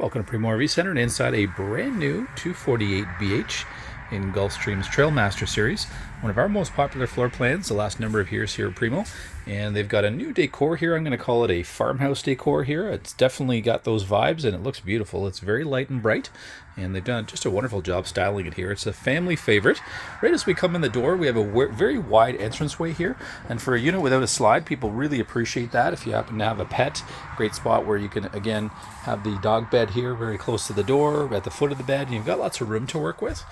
Welcome to Primo RV Center and inside a brand new 248BH in Gulfstream's Trailmaster series. One of our most popular floor plans the last number of years here at Primo. And they've got a new decor here. I'm going to call it a farmhouse decor here. It's definitely got those vibes and it looks beautiful. It's very light and bright and they've done just a wonderful job styling it here. It's a family favorite. Right as we come in the door, we have a very wide entranceway here. And for a unit without a slide, people really appreciate that. If you happen to have a pet, great spot where you can, again, have the dog bed here very close to the door, at the foot of the bed. And you've got lots of room to work with.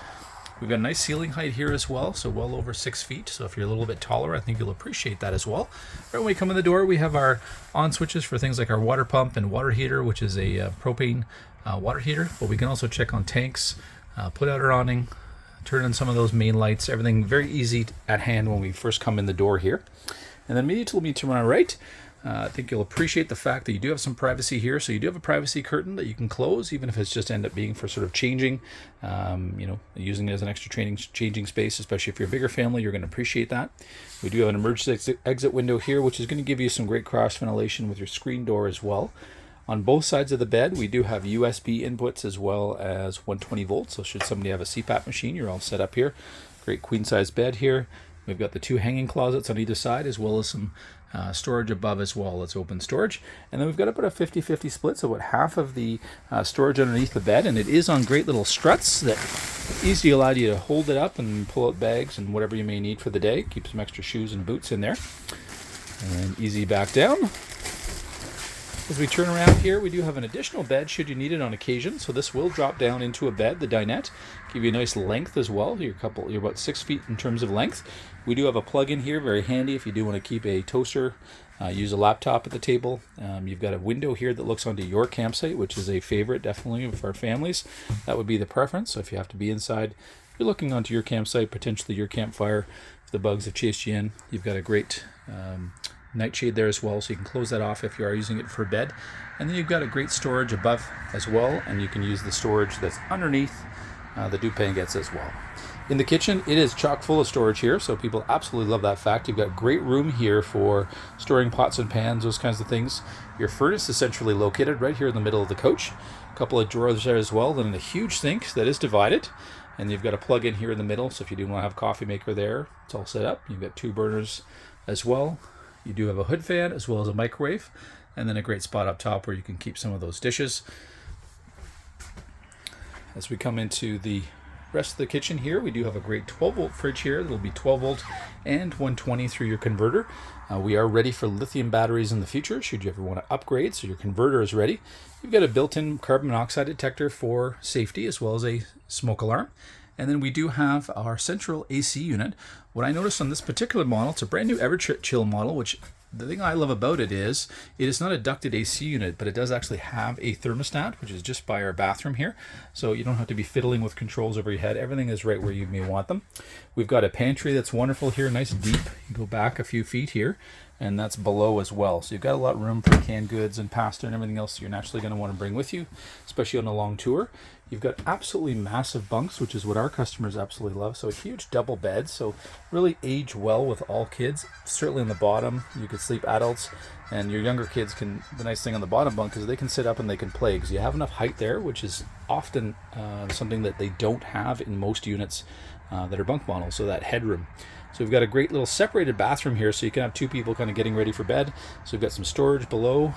We've got a nice ceiling height here as well, so well over 6 feet. So if you're a little bit taller, I think you'll appreciate that as well. Right when we come in the door, we have our on switches for things like our water pump and water heater, which is a propane water heater. But we can also check on tanks, put out our awning, turn on some of those main lights. Everything very easy at hand when we first come in the door here. And then immediately to my right, I think you'll appreciate the fact that you do have some privacy here. So you do have a privacy curtain that you can close, even if it's just end up being for sort of changing, using it as an extra changing space, especially if you're a bigger family, you're going to appreciate that. We do have an emergency exit window here, which is going to give you some great cross ventilation with your screen door as well. On both sides of the bed, we do have USB inputs as well as 120 volts. So should somebody have a CPAP machine, you're all set up here. Great queen size bed here. We've got the two hanging closets on either side, as well as some storage above as well. It's open storage. And then we've got about a 50-50 split, so about half of the storage underneath the bed. And it is on great little struts that easily allow you to hold it up and pull out bags and whatever you may need for the day. Keep some extra shoes and boots in there. And easy back down. As we turn around here, we do have an additional bed should you need it on occasion. So this will drop down into a bed, the dinette. Give you a nice length as well. You're about 6 feet in terms of length. We do have a plug-in here, very handy if you do want to keep a toaster, use a laptop at the table. You've got a window here that looks onto your campsite, which is a favorite definitely for our families. That would be the preference. So if you have to be inside, you're looking onto your campsite, potentially your campfire. If the bugs have chased you in, you've got a great nightshade there as well, so you can close that off if you are using it for bed. And then you've got a great storage above as well, and you can use the storage that's underneath the dew gets as well. In the kitchen, it is chock full of storage here, so people absolutely love that fact. You've got great room here for storing pots and pans, those kinds of things. Your furnace is centrally located right here in the middle of the coach. A couple of drawers there as well, then a huge sink that is divided. And you've got a plug in here in the middle, so if you do want to have a coffee maker there, it's all set up. You've got 2 burners as well. You do have a hood fan as well as a microwave, and then a great spot up top where you can keep some of those dishes. As we come into the rest of the kitchen here, we do have a great 12-volt fridge here. That'll be 12-volt and 120 through your converter. We are ready for lithium batteries in the future, should you ever want to upgrade, so your converter is ready. You've got a built-in carbon monoxide detector for safety, as well as a smoke alarm. And then we do have our central AC unit. What I noticed on this particular model, it's a brand new EverChill model, which the thing I love about it is not a ducted AC unit, but it does actually have a thermostat, which is just by our bathroom here. So you don't have to be fiddling with controls over your head. Everything is right where you may want them. We've got a pantry that's wonderful here, nice deep. You go back a few feet here, and that's below as well. So you've got a lot of room for canned goods and pasta and everything else you're naturally going to want to bring with you, especially on a long tour. You've got absolutely massive bunks, which is what our customers absolutely love. So a huge double bed, so really age well with all kids. Certainly on the bottom, you could sleep adults, and your younger kids can, the nice thing on the bottom bunk is they can sit up and they can play, because you have enough height there, which is often something that they don't have in most units that are bunk models, so that headroom. So we've got a great little separated bathroom here, so you can have 2 people kind of getting ready for bed. So we've got some storage below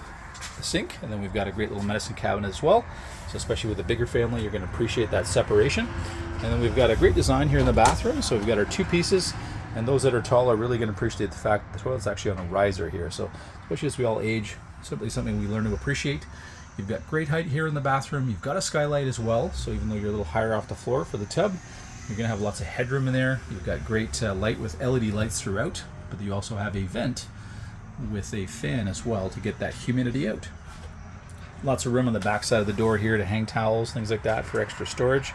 the sink, and then we've got a great little medicine cabinet as well. So especially with a bigger family, you're going to appreciate that separation. And then we've got a great design here in the bathroom. So we've got our 2 pieces, and those that are tall are really going to appreciate the fact that the toilet's actually on a riser here. So especially as we all age, simply something we learn to appreciate. You've got great height here in the bathroom. You've got a skylight as well, so even though you're a little higher off the floor for the tub, you're going to have lots of headroom in there. You've got great light with LED lights throughout, but you also have a vent with a fan as well to get that humidity out. Lots of room on the back side of the door here to hang towels, things like that for extra storage.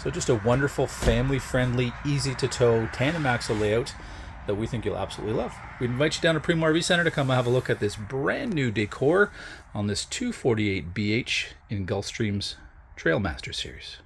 So just a wonderful, family-friendly, easy-to-tow tandem axle layout that we think you'll absolutely love. We invite you down to Primo RV Center to come and have a look at this brand new decor on this 248BH in Gulfstream's Trailmaster series.